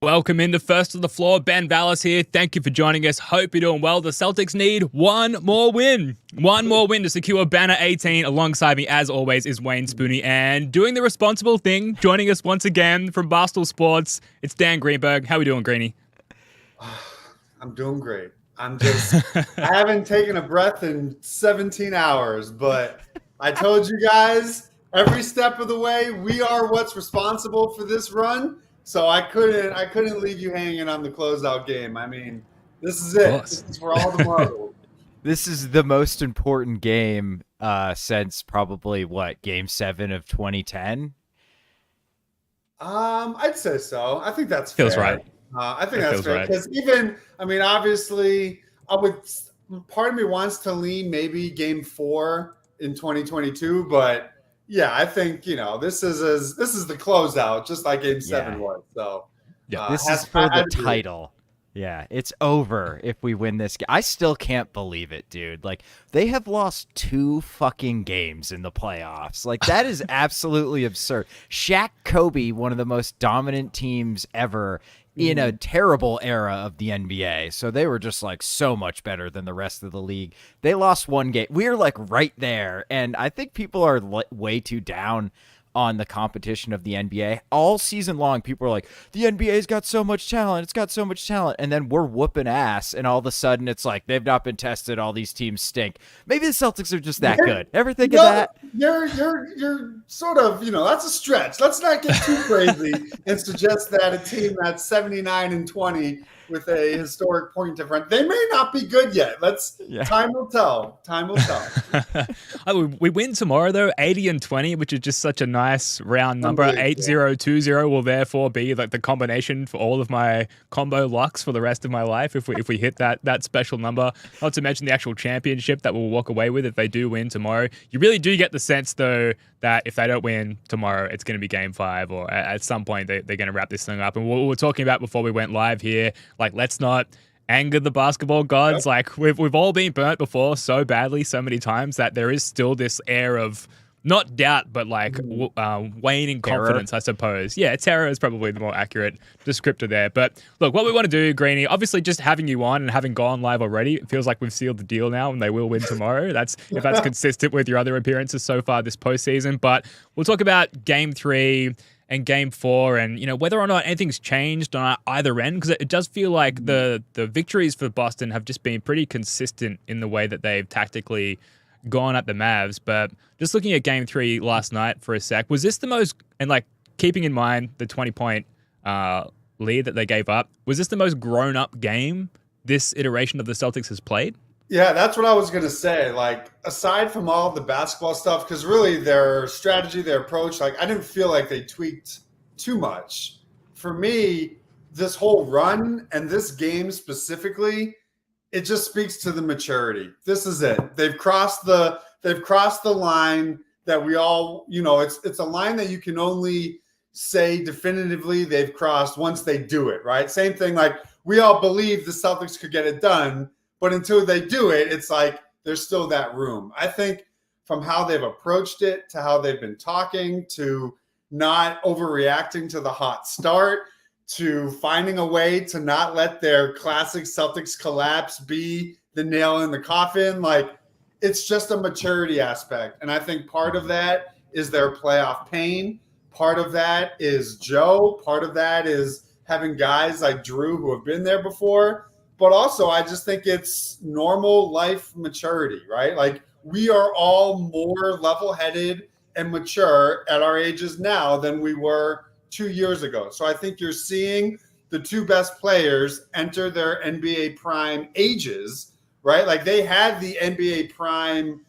Welcome into First to the Floor. Ben Vallis here. Thank you for joining us. Hope you're doing well. The Celtics need one more win. One more win to secure banner 18. Alongside me, as always, is Wayne Spooney. And doing the responsible thing, joining us once again from Barstool Sports, it's Dan Greenberg. How we doing, Greenie? I'm doing great. I haven't taken a breath in 17 hours, but I told you guys every step of the way, we are what's responsible for this run. So I couldn't leave you hanging on the closeout game. I mean, this is it. This is for all the marbles. This is the most important game since probably Game 7 of 2010. I'd say so. I think that's feels fair. Right. I think that's fair because obviously, part of me wants to lean maybe Game 4 in 2022, but. Yeah, I think this is the closeout, just like Game 7 was. So, this is for the title. Yeah, it's over if we win this game. I still can't believe it, dude. Like, they have lost 2 fucking games in the playoffs. Like, that is absolutely absurd. Shaq, Kobe, one of the most dominant teams ever in a terrible era of the NBA. So they were just like so much better than the rest of the league. They lost 1 game. We're like right there. And I think people are way too down on the competition of the NBA. All season long, people are like, the NBA's got so much talent. It's got so much talent. And then we're whooping ass. And all of a sudden, it's like, they've not been tested. All these teams stink. Maybe the Celtics are just that good. Ever think of that? You're sort of, that's a stretch. Let's not get too crazy and suggest that a team that's 79-20 with a historic point difference, they may not be good yet. Time will tell. Time will tell. We win tomorrow, though, 80-20, which is just such a nice round number. 80-20 will therefore be like the combination for all of my combo locks for the rest of my life if we hit that special number. Not to mention the actual championship that we'll walk away with if they do win tomorrow. You really do get the sense, though, that if they don't win tomorrow, it's going to be Game 5, or at some point they're going to wrap this thing up. And what we were talking about before we went live here, like, let's not anger the basketball gods. Yep. Like, we've all been burnt before so badly, so many times, that there is still this air of not doubt, but like waning confidence, I suppose. Yeah, terror is probably the more accurate descriptor there. But look, what we want to do, Greenie, obviously just having you on and having gone live already, it feels like we've sealed the deal now and they will win tomorrow. If that's consistent with your other appearances so far this postseason. But we'll talk about Game 3 and Game 4 and, whether or not anything's changed on either end, because it does feel like the victories for Boston have just been pretty consistent in the way that they've tactically gone at the Mavs. But just looking at Game 3 last night for a sec, was this the most, and like keeping in mind the 20-point lead that they gave up, was this the most grown-up game this iteration of the Celtics has played? Yeah, that's what I was going to say. Like, aside from all the basketball stuff, because really their strategy, their approach, like, I didn't feel like they tweaked too much. For me, this whole run and this game specifically, it just speaks to the maturity. This is it. They've crossed the line that we all, it's a line that you can only say definitively they've crossed once they do it, right? Same thing, like, we all believe the Celtics could get it done, but until they do it, it's like there's still that room. I think from how they've approached it to how they've been talking to not overreacting to the hot start, to finding a way to not let their classic Celtics collapse be the nail in the coffin. Like, it's just a maturity aspect. And I think part of that is their playoff pain. Part of that is Joe. Part of that is having guys like Drew who have been there before. But also, I just think it's normal life maturity, right? Like, we are all more level-headed and mature at our ages now than we were 2 years ago. So I think you're seeing the 2 best players enter their NBA prime ages, right? Like, they had the NBA prime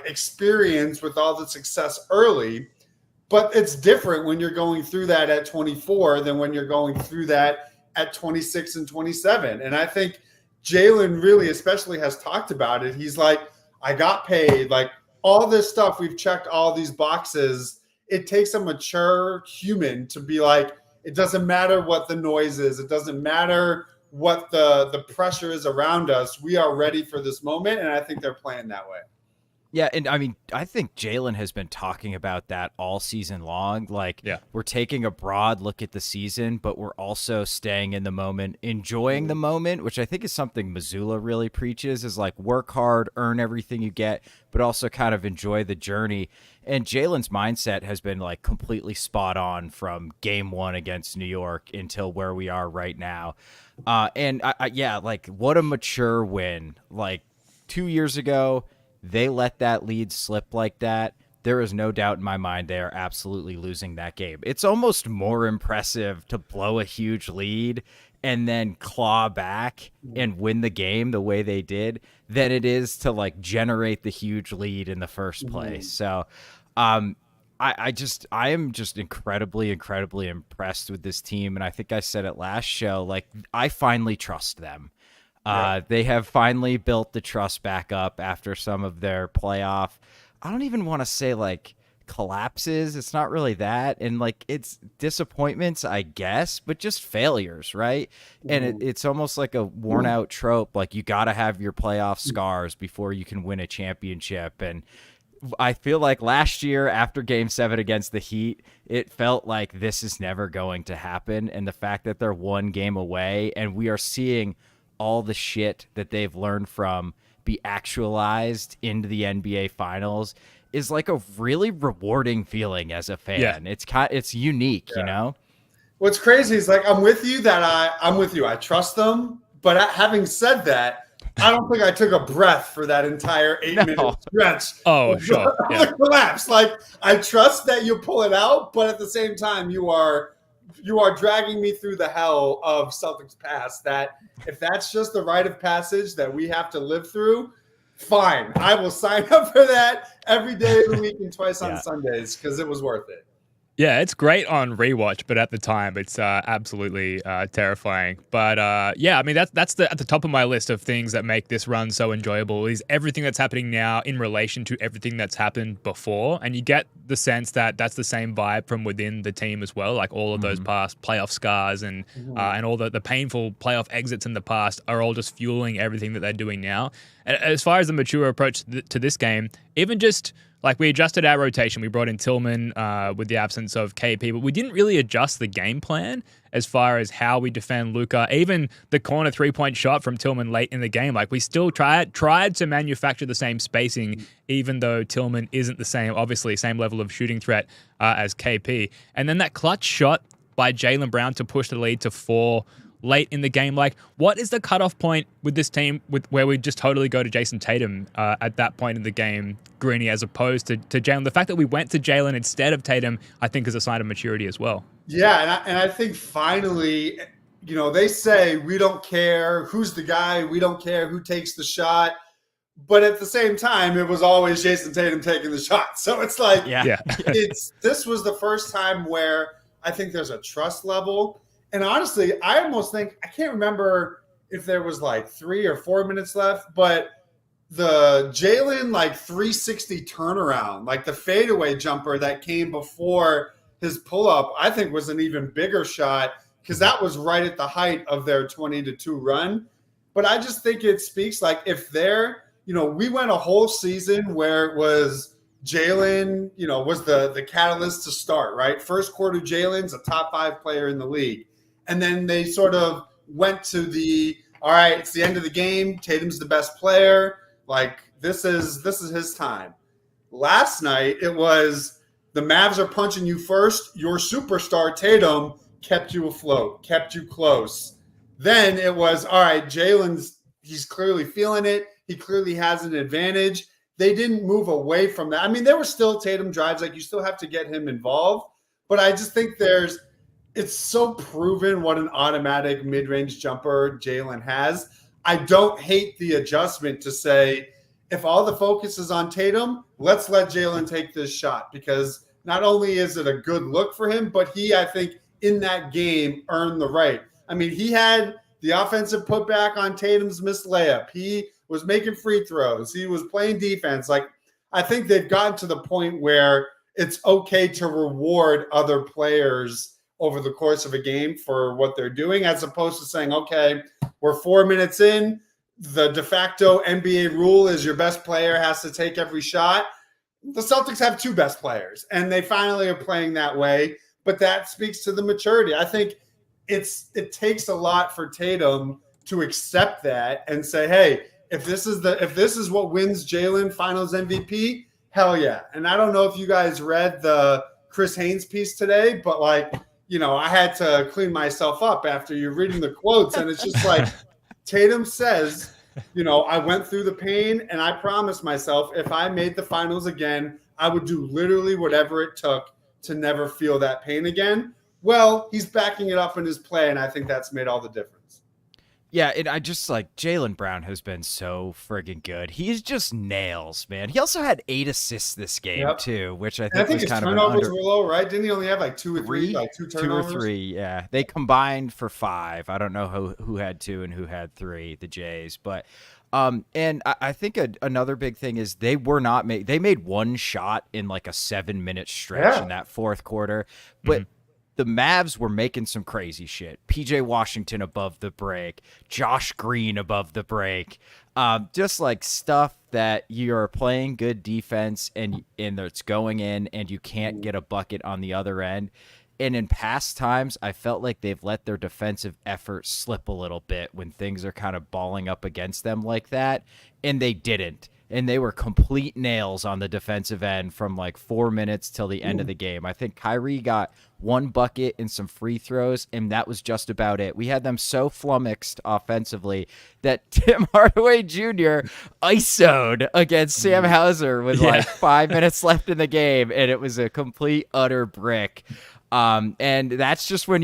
experience with all the success early, but it's different when you're going through that at 24 than when you're going through that at 26 and 27. And I think Jalen really especially has talked about it. He's like, I got paid, like, all this stuff, we've checked all these boxes. It takes a mature human to be like, it doesn't matter what the noise is. It doesn't matter what the pressure is around us. We are ready for this moment. And I think they're playing that way. Yeah, and I mean, I think Jalen has been talking about that all season long. Like, Yeah. we're taking a broad look at the season, but we're also staying in the moment, enjoying the moment, which I think is something Missoula really preaches, is like work hard, earn everything you get, but also kind of enjoy the journey. And Jalen's mindset has been like completely spot on from game one against New York until where we are right now. And yeah, like what a mature win. Like 2 years ago, they let that lead slip like that. There is no doubt in my mind they are absolutely losing that game. It's almost more impressive to blow a huge lead and then claw back and win the game the way they did than it is to like generate the huge lead in the first place. So I am just incredibly impressed with this team. And I think I said it last show, like I finally trust them. They have finally built the trust back up after some of their playoff. I don't even want to say like collapses. It's not really that. And like it's disappointments, I guess, but just failures, right? And it's almost like a worn out trope. Like you got to have your playoff scars before you can win a championship. And I feel like last year after game 7 against the Heat, it felt like this is never going to happen. And the fact that they're one game away and we are seeing all the shit that they've learned from be actualized into the NBA finals is like a really rewarding feeling as a fan. Yeah. It's unique, you know? What's crazy is like, I'm with you. I trust them. But having said that, I don't think I took a breath for that entire 8-minute stretch. Oh, sure. Yeah. The collapse. Like I trust that you pull it out, but at the same time, you are dragging me through the hell of Celtics past. That if that's just the rite of passage that we have to live through, fine. I will sign up for that every day of the week and twice on Sundays because it was worth it. Yeah, it's great on rewatch, but at the time, it's absolutely terrifying. But yeah, I mean, that's at the top of my list of things that make this run so enjoyable is everything that's happening now in relation to everything that's happened before. And you get the sense that that's the same vibe from within the team as well. Like all of those past playoff scars and all the painful playoff exits in the past are all just fueling everything that they're doing now. And as far as the mature approach to this game, even just like we adjusted our rotation. We brought in Tillman with the absence of KP, but we didn't really adjust the game plan as far as how we defend Luka. Even the corner 3-point shot from Tillman late in the game, like we still tried to manufacture the same spacing, even though Tillman isn't the same level of shooting threat as KP. And then that clutch shot by Jaylen Brown to push the lead to 4 late in the game. Like, what is the cutoff point with this team where we just totally go to Jason Tatum at that point in the game, Greeny, as opposed to Jaylen? The fact that we went to Jaylen instead of Tatum, I think, is a sign of maturity as well. Yeah, and I think finally, they say we don't care who's the guy, we don't care who takes the shot. But at the same time, it was always Jason Tatum taking the shot. So it's like, this was the first time where I think there's a trust level. And honestly, I almost think, I can't remember if there was like 3 or 4 minutes left, but the Jaylen like 360 turnaround, like the fadeaway jumper that came before his pull-up, I think was an even bigger shot because that was right at the height of their 20-2 run. But I just think it speaks like if they're, we went a whole season where it was Jaylen, was the catalyst to start, right? First quarter, Jaylen's a top 5 player in the league. And then they sort of went to all right, it's the end of the game. Tatum's the best player. Like, this is his time. Last night, it was the Mavs are punching you first. Your superstar, Tatum, kept you afloat, kept you close. Then it was, all right, he's clearly feeling it. He clearly has an advantage. They didn't move away from that. I mean, there were still Tatum drives. Like, you still have to get him involved. But I just think it's so proven what an automatic mid-range jumper Jaylen has. I don't hate the adjustment to say, if all the focus is on Tatum, let's let Jaylen take this shot, because not only is it a good look for him, but he, I think, in that game earned the right. I mean, he had the offensive putback on Tatum's missed layup. He was making free throws. He was playing defense. Like, I think they've gotten to the point where it's okay to reward other players over the course of a game for what they're doing, as opposed to saying, okay, we're 4 minutes in, the de facto NBA rule is your best player has to take every shot. The Celtics have two best players, and they finally are playing that way. But that speaks to the maturity. I think it takes a lot for Tatum to accept that and say, hey, if this is what wins Jalen Finals MVP, hell yeah. And I don't know if you guys read the Chris Haynes piece today, but like, I had to clean myself up after you're reading the quotes, and it's just like Tatum says, I went through the pain, and I promised myself if I made the finals again, I would do literally whatever it took to never feel that pain again. Well, he's backing it up in his play, and I think that's made all the difference. Yeah, and I just Jaylen Brown has been so friggin' good. He's just nails, man. He also had 8 assists this game too, which I think was his kind of turnovers were low, right? Didn't he only have 2 or 3, 2 turnovers? 2 or 3, yeah. They combined for 5. I don't know who had 2 and who had 3, the Jays, but and I think another big thing is they made one shot in like a 7-minute stretch in that fourth quarter, but the Mavs were making some crazy shit. PJ Washington above the break, Josh Green above the break, just like stuff that you're playing good defense and it's going in and you can't get a bucket on the other end. And in past times, I felt like they've let their defensive effort slip a little bit when things are kind of balling up against them like that, and they didn't. And they were complete nails on the defensive end from like 4 minutes till the end of the game. I think Kyrie got 1 bucket and some free throws, and that was just about it. We had them so flummoxed offensively that Tim Hardaway Jr. ISO'd against Sam Hauser with like 5 minutes left in the game, and it was a complete, utter brick. And that's just when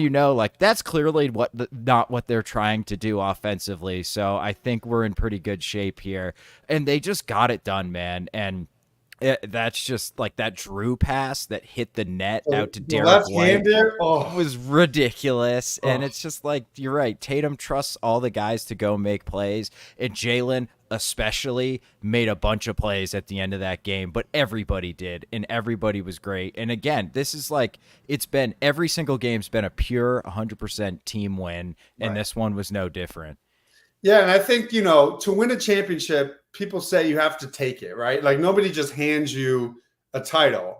that's clearly not what they're trying to do offensively. So I think we're in pretty good shape here, and they just got it done, man. And that's just like that Drew pass that hit the net out to Derek White was ridiculous. And it's just like, you're right. Tatum trusts all the guys to go make plays, and Jalen especially made a bunch of plays at the end of that game, but everybody did, and everybody was great. And again, this is every single game's been a pure 100% team win, and this one was no different. Yeah, and I think, to win a championship, people say you have to take it, right? Like, nobody just hands you a title.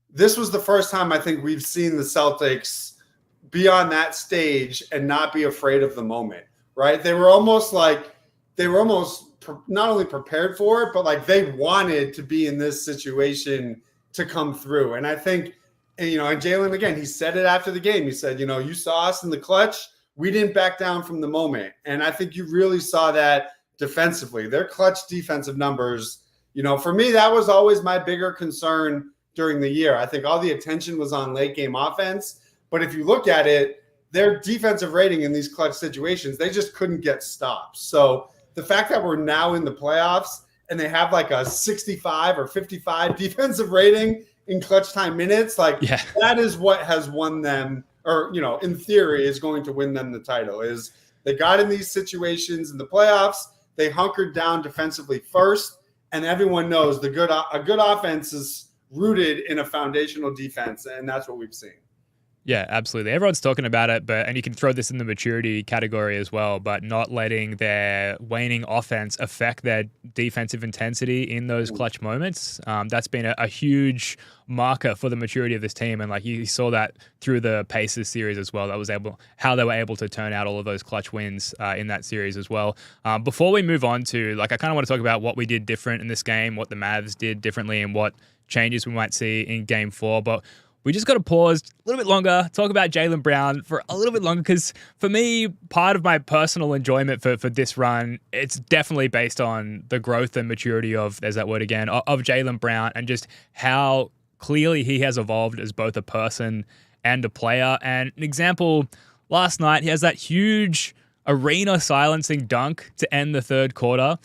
This was the first time I think we've seen the Celtics be on that stage and not be afraid of the moment, right? They were almost not only prepared for it, but like they wanted to be in this situation to come through. And I think, and Jalen, again, he said it after the game. He said, you saw us in the clutch. We didn't back down from the moment. And I think you really saw that defensively. Their clutch defensive numbers, for me, that was always my bigger concern during the year. I think all the attention was on late game offense. But if you look at it, their defensive rating in these clutch situations, they just couldn't get stops. So the fact that we're now in the playoffs and they have like a 65 or 55 defensive rating in clutch time minutes, that is what has won them, or, in theory is going to win them the title. Is they got in these situations in the playoffs, they hunkered down defensively first, and everyone knows a good offense is rooted in a foundational defense, and that's what we've seen. Yeah, absolutely. Everyone's talking about it, and you can throw this in the maturity category as well, but not letting their waning offense affect their defensive intensity in those clutch moments. That's been a huge marker for the maturity of this team, and like you saw that through the Pacers series as well. How they were able to turn out all of those clutch wins in that series as well. Before we move on to, I kind of want to talk about what we did different in this game, what the Mavs did differently, and what changes we might see in Game 4, but we just got to pause a little bit longer, talk about Jaylen Brown for a little bit longer, because for me, part of my personal enjoyment for this run, it's definitely based on the growth and maturity there's that word again, of Jaylen Brown, and just how clearly he has evolved as both a person and a player. And an example, last night, he has that huge arena silencing dunk to end the third quarter.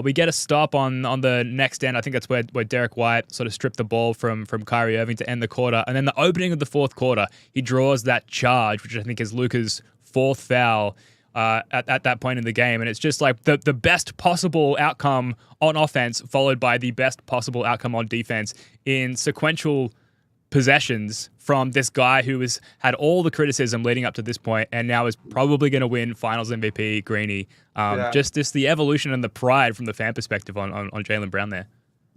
We get a stop on the next end. I think that's where Derek White sort of stripped the ball from Kyrie Irving to end the quarter. And then the opening of the fourth quarter, he draws that charge, which I think is Luka's 4th foul at that point in the game. And it's just like the best possible outcome on offense followed by the best possible outcome on defense in sequential possessions from this guy who had all the criticism leading up to this point and now is probably going to win Finals MVP, Greeny. Just the evolution and the pride from the fan perspective on Jaylen Brown there.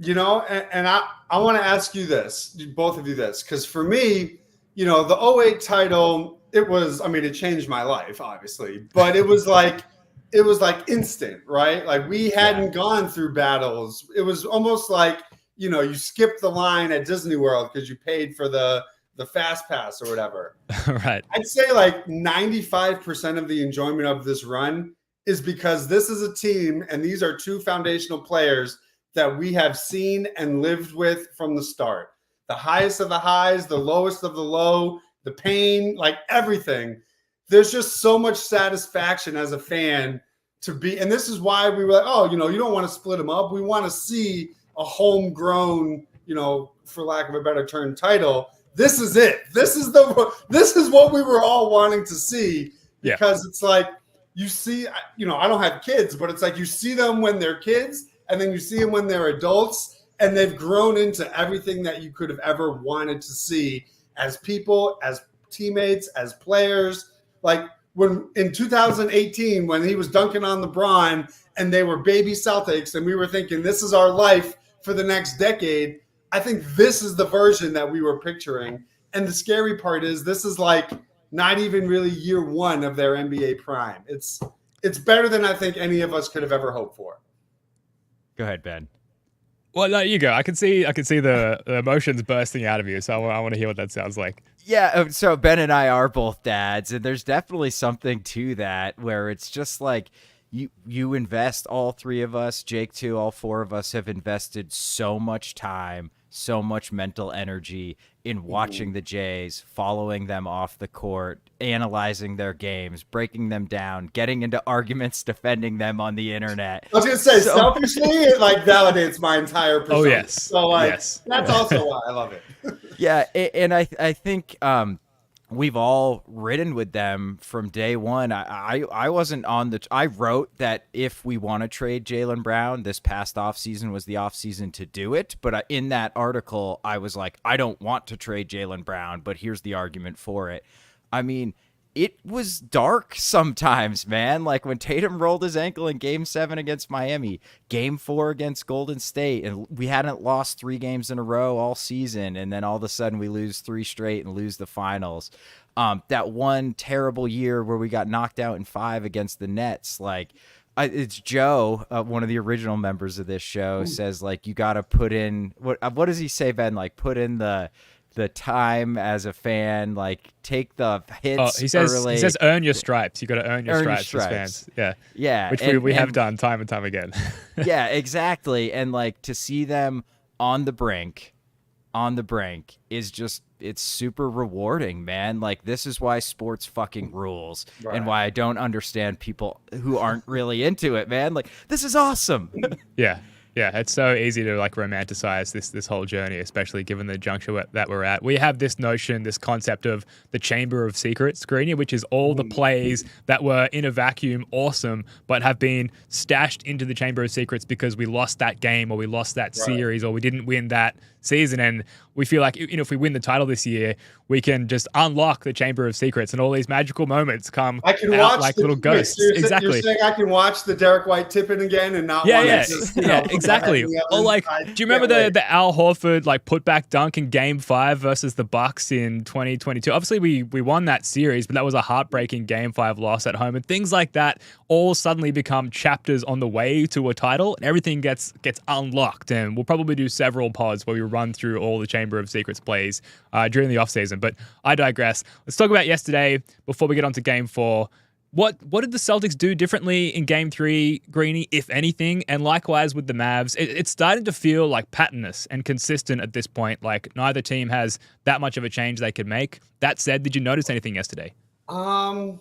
And I want to ask you this, both of you this, because for me, the 08 title, it changed my life, obviously, but it was like instant, right? Like we hadn't gone through battles. It was almost like, you skipped the line at Disney World because you paid for the fast pass or whatever. Right. I'd say like 95% of the enjoyment of this run is because this is a team and these are two foundational players that we have seen and lived with from the start. The highest of the highs, the lowest of the low, the pain, like everything. There's just so much satisfaction as a fan to be, and this is why we were like, you don't want to split them up. We want to see a homegrown, for lack of a better term, title. This is it. This is what we were all wanting to see, because it's like, you see, I don't have kids, but it's like you see them when they're kids and then you see them when they're adults and they've grown into everything that you could have ever wanted to see as people, as teammates, as players. Like when in 2018, when he was dunking on LeBron and they were baby Celtics and we were thinking this is our life for the next decade, I think this is the version that we were picturing. And the scary part is this is like not even really year one of their NBA prime. It's better than I think any of us could have ever hoped for. Go ahead, Ben. Well, no, you go. I can see the emotions bursting out of you, so I want to hear what that sounds like. Yeah, so Ben and I are both dads, and there's definitely something to that where it's just like you invest, all three of us, Jake too, all four of us have invested so much time, so much mental energy in watching the Jays, following them off the court, analyzing their games, breaking them down, getting into arguments, defending them on the internet. I was going to say, selfishly, it validates my entire persona. Oh, yes. So that's also why I love it. Yeah, and I think we've all ridden with them from day one. I wasn't on I wrote that if we want to trade Jaylen Brown, this past offseason was the offseason to do it. But in that article, I was like, I don't want to trade Jaylen Brown, but here's the argument for it. I mean, it was dark sometimes, man. Like when Tatum rolled his ankle in Game 7 against Miami, Game 4 against Golden State, and we hadn't lost 3 games in a row all season, and then all of a sudden we lose 3 straight and lose the finals. That one terrible year where we got knocked out in 5 against the Nets, it's Joe, one of the original members of this show, says like you got to put in what does he say, Ben? Like put in the time as a fan, like take the hits early. He says earn your stripes. You got to earn your stripes as fans. Yeah, which we have done time and time again. Yeah, exactly. And like to see them on the brink is just, it's super rewarding, man. Like this is why sports fucking rules, and why I don't understand people who aren't really into it, man. Like this is awesome. Yeah, it's so easy to romanticize this whole journey, especially given the juncture that we're at. We have this notion, this concept of the Chamber of Secrets, Greeny, which is all the plays that were in a vacuum awesome, but have been stashed into the Chamber of Secrets because we lost that game or we lost that series or we didn't win that season. And we feel like if we win the title this year, we can just unlock the Chamber of Secrets and all these magical moments come out like little ghosts. Exactly. You're saying I can watch the Derek White tip-in again and not want to just, exactly. Or do you remember the Al Horford putback dunk in Game 5 versus the Bucks in 2022? Obviously, we won that series, but that was a heartbreaking Game 5 loss at home. And things like that all suddenly become chapters on the way to a title, and everything gets unlocked. And we'll probably do several pods where we run through all the Chamber of Secrets plays during the offseason. But I digress. Let's talk about yesterday before we get on to Game 4. What did the Celtics do differently in Game 3, Greeny, if anything? And likewise with the Mavs, it's starting to feel like patternless and consistent at this point. Like neither team has that much of a change they could make. That said, did you notice anything yesterday? I'm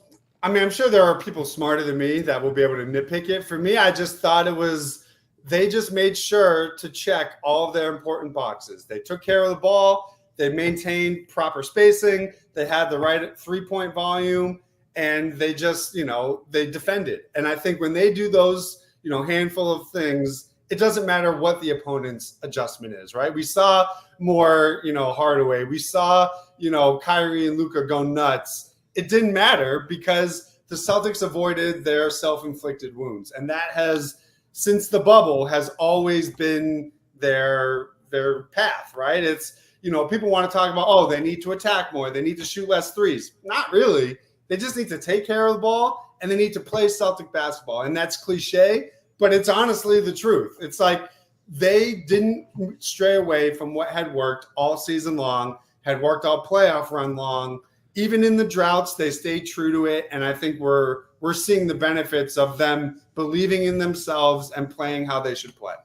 sure there are people smarter than me that will be able to nitpick it. For me, I just thought they just made sure to check all of their important boxes. They took care of the ball. They maintained proper spacing. They had the right 3-point volume. And they just, they defended. And I think when they do those, handful of things, it doesn't matter what the opponent's adjustment is, right? We saw more, Hardaway. We saw, Kyrie and Luka go nuts. It didn't matter because the Celtics avoided their self-inflicted wounds. And that has, since the bubble, has always been their path, right? It's, people want to talk about, they need to attack more. They need to shoot less threes. Not really. They just need to take care of the ball and they need to play Celtic basketball. And that's cliche, but it's honestly the truth. It's like they didn't stray away from what had worked all season long, had worked all playoff run long. Even in the droughts, they stayed true to it. And I think we're seeing the benefits of them believing in themselves and playing how they should play.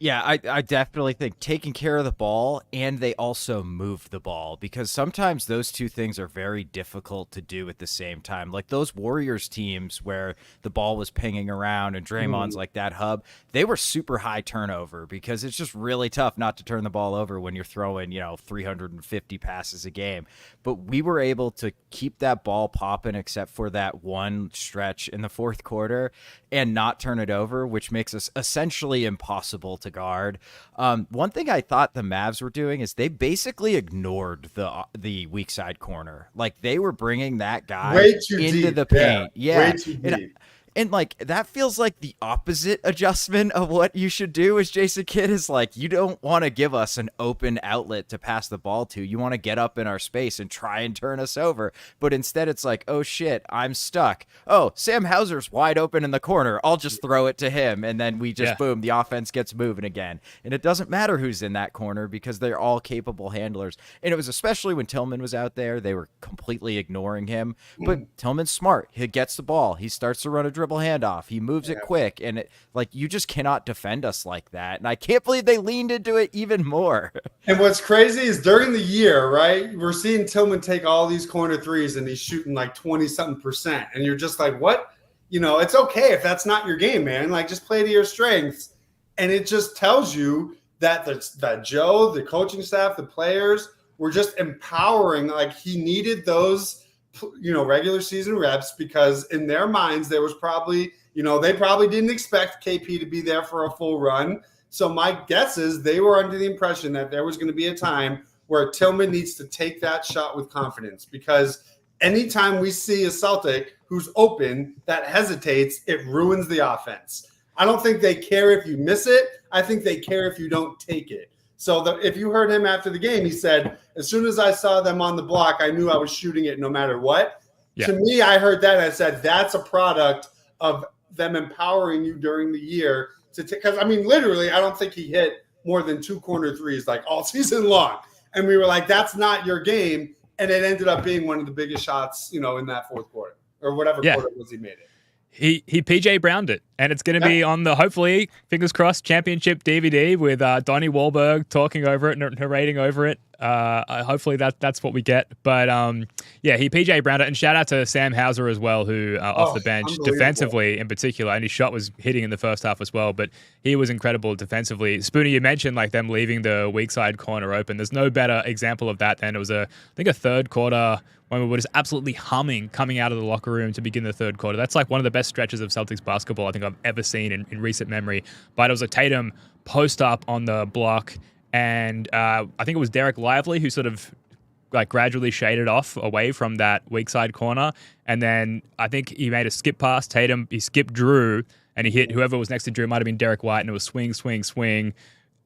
Yeah, I definitely think taking care of the ball, and they also move the ball, because sometimes those two things are very difficult to do at the same time. Like those Warriors teams where the ball was pinging around and Draymond's like that hub, they were super high turnover because it's just really tough not to turn the ball over when you're throwing, 350 passes a game. But we were able to keep that ball popping except for that one stretch in the fourth quarter and not turn it over, which makes us essentially impossible to guard. One thing I thought the Mavs were doing is they basically ignored the weak side corner. Like they were bringing that guy into the paint. Yeah. Way too deep. And like that feels like the opposite adjustment of what you should do as Jason Kidd is like, you don't want to give us an open outlet to pass the ball to. You want to get up in our space and try and turn us over. But instead it's like, oh shit, I'm stuck. Oh, Sam Hauser's wide open in the corner. I'll just throw it to him. And then we just, boom, the offense gets moving again. And it doesn't matter who's in that corner because they're all capable handlers. And it was especially when Tillman was out there, they were completely ignoring him. But Tillman's smart. He gets the ball. He starts to run a dribble handoff. He moves it quick, and you just cannot defend us like that. And I can't believe they leaned into it even more. And what's crazy is during the year, right, we're seeing Tillman take all these corner threes, and he's shooting like 20-something%. And you're just like, what? It's okay if that's not your game, man. Like, just play to your strengths. And it just tells you that that Joe, the coaching staff, the players were just empowering. Like, he needed those regular season reps because in their minds there was probably, they probably didn't expect KP to be there for a full run. So my guess is they were under the impression that there was going to be a time where Tillman needs to take that shot with confidence, because anytime we see a Celtic who's open that hesitates, it ruins the offense. I don't think they care if you miss it. I think they care if you don't take it. So if you heard him after the game, he said, as soon as I saw them on the block, I knew I was shooting it no matter what. Yeah. To me, I heard that and I said, that's a product of them empowering you during the year. Because, literally, I don't think he hit more than 2 corner threes like all season long. And we were like, that's not your game. And it ended up being one of the biggest shots, in that fourth quarter or whatever quarter it was he made it. He PJ Browned it, and it's going to be on the, hopefully, fingers crossed, championship DVD with Donnie Wahlberg talking over it, narrating over it. Hopefully that's what we get. But he PJ Browned it, and shout out to Sam Hauser as well, who off the bench defensively in particular, and his shot was hitting in the first half as well. But he was incredible defensively. Spoonie, you mentioned like them leaving the weak side corner open. There's no better example of that than it was a third quarter when we were just absolutely humming coming out of the locker room to begin the third quarter. That's like one of the best stretches of Celtics basketball I think I've ever seen in recent memory. But it was a Tatum post up on the block, and I think it was Derek Lively who sort of like gradually shaded off away from that weak side corner. And then I think he made a skip pass. Tatum, he skipped Drew, and he hit whoever was next to Drew. Might have been Derek White, and it was swing,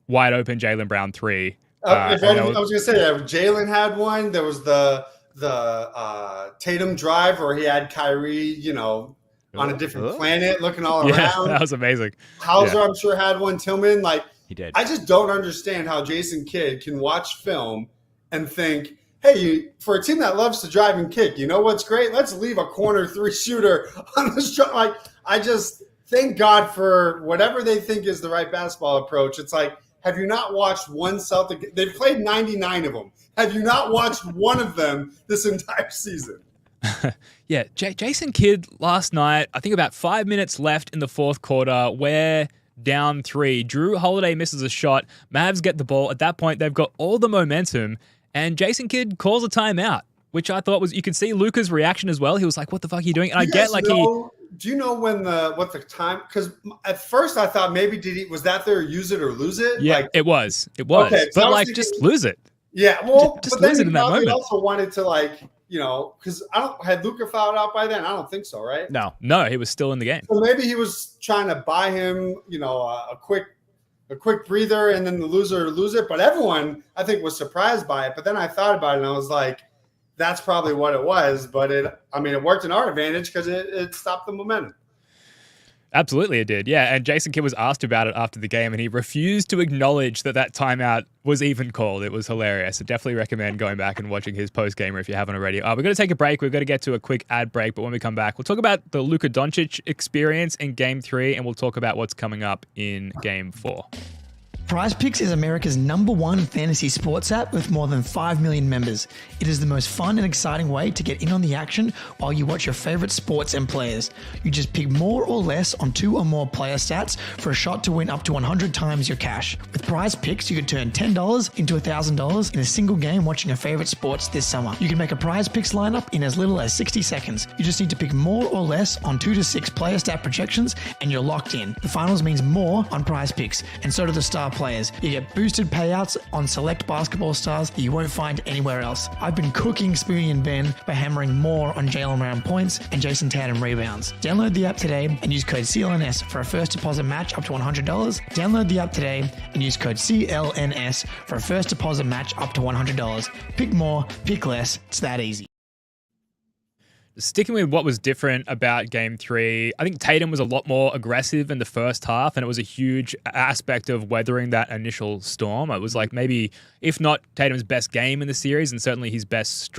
wide open Jaylen Brown 3. I was going to say that Jaylen had one. There was the Tatum drive where he had Kyrie, on a different planet looking all around. That was amazing. Hauser, I'm sure, had one. Tillman, he did. I just don't understand how Jason Kidd can watch film and think, hey, for a team that loves to drive and kick, you know what's great? Let's leave a corner 3 shooter on the shot. Like, I just thank God for whatever they think is the right basketball approach. It's like, have you not watched one Celtic? They've played 99 of them. Have you not watched one of them this entire season? Yeah, Jason Kidd last night, I think about 5 minutes left in the fourth quarter, we're down 3. Drew Holiday misses a shot. Mavs get the ball. At that point, they've got all the momentum, and Jason Kidd calls a timeout, which I thought was, you could see Luka's reaction as well. He was like, what the fuck are you doing? And I get like do you know what the time? Because at first I thought maybe was that their use it or lose it? Yeah, like, it was. Okay, But like, thinking, just lose it. Yeah, well, just but then lose it in that moment. also wanted to because had Luka fouled out by then? I don't think so, right? No, he was still in the game. So maybe he was trying to buy him, a quick breather, and then the loser lose it. But everyone, I think, was surprised by it. But then I thought about it, and I was like, that's probably what it was. But it worked in our advantage because it stopped the momentum. Absolutely, it did. Yeah, and Jason Kidd was asked about it after the game, and he refused to acknowledge that timeout was even called. It was hilarious. I definitely recommend going back and watching his post-gamer if you haven't already. We're going to take a break. We've got to get to a quick ad break, but when we come back, we'll talk about the Luka Doncic experience in Game 3, and we'll talk about what's coming up in Game 4. PrizePicks is America's #1 fantasy sports app with more than 5 million members. It is the most fun and exciting way to get in on the action while you watch your favorite sports and players. You just pick more or less on 2 or more player stats for a shot to win up to 100 times your cash. With PrizePicks, you can turn $10 into $1,000 in a single game watching your favorite sports this summer. You can make a PrizePicks lineup in as little as 60 seconds. You just need to pick more or less on 2 to 6 player stat projections and you're locked in. The finals means more on PrizePicks, and so do the star players. You get boosted payouts on select basketball stars that you won't find anywhere else. I've been cooking Spoonie and Ben by hammering more on Jaylen Brown points and Jason Tatum rebounds. Download the app today and use code CLNS for a first deposit match up to $100. Download the app today and use code CLNS for a first deposit match up to $100. Pick more, pick less. It's that easy. Sticking with what was different about Game 3, I think Tatum was a lot more aggressive in the first half, and it was a huge aspect of weathering that initial storm. It was like maybe, if not Tatum's best game in the series, and certainly his best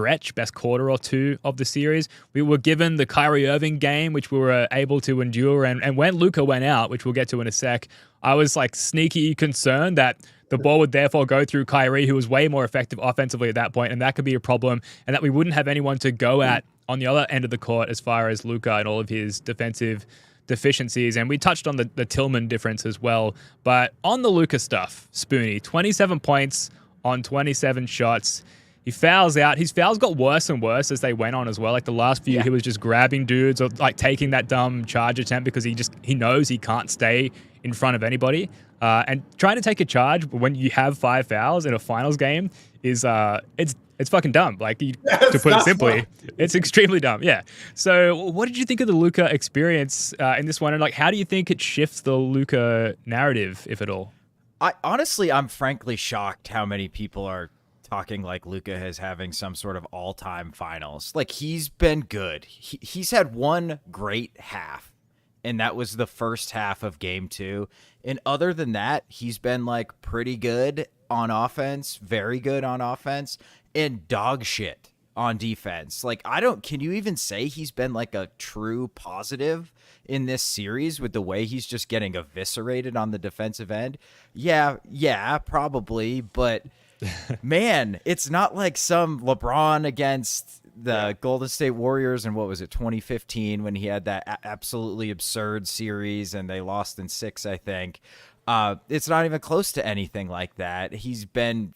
quarter or two of the series. We were given the Kyrie Irving game, which we were able to endure, and when Luka went out, which we'll get to in a sec, I was like sneaky concerned that the ball would therefore go through Kyrie, who was way more effective offensively at that point, and that could be a problem, and that we wouldn't have anyone to go at on the other end of the court as far as Luka and all of his defensive deficiencies. And we touched on the Tillman difference as well. But on the Luka stuff, Spoonie, 27 points on 27 shots. He fouls out. His fouls got worse and worse as they went on as well. Like the last few, he was just grabbing dudes or like taking that dumb charge attempt because he knows he can't stay in front of anybody. And trying to take a charge when you have 5 fouls in a finals game is it's fucking dumb. Like to put it simply, it's extremely dumb. Yeah. So what did you think of the Luka experience in this one? And like, how do you think it shifts the Luka narrative, if at all? I'm frankly shocked how many people are talking like Luka is having some sort of all-time finals. Like, he's been good. He's had one great half, and that was the first half of Game 2. And other than that, he's been like pretty good on offense, very good on offense, and dog shit on defense. Like, can you even say he's been like a true positive in this series with the way he's just getting eviscerated on the defensive end? Yeah, probably. But man, it's not like some LeBron against the Golden State Warriors in, 2015, when he had that absolutely absurd series and they lost in 6, I think. It's not even close to anything like that. He's been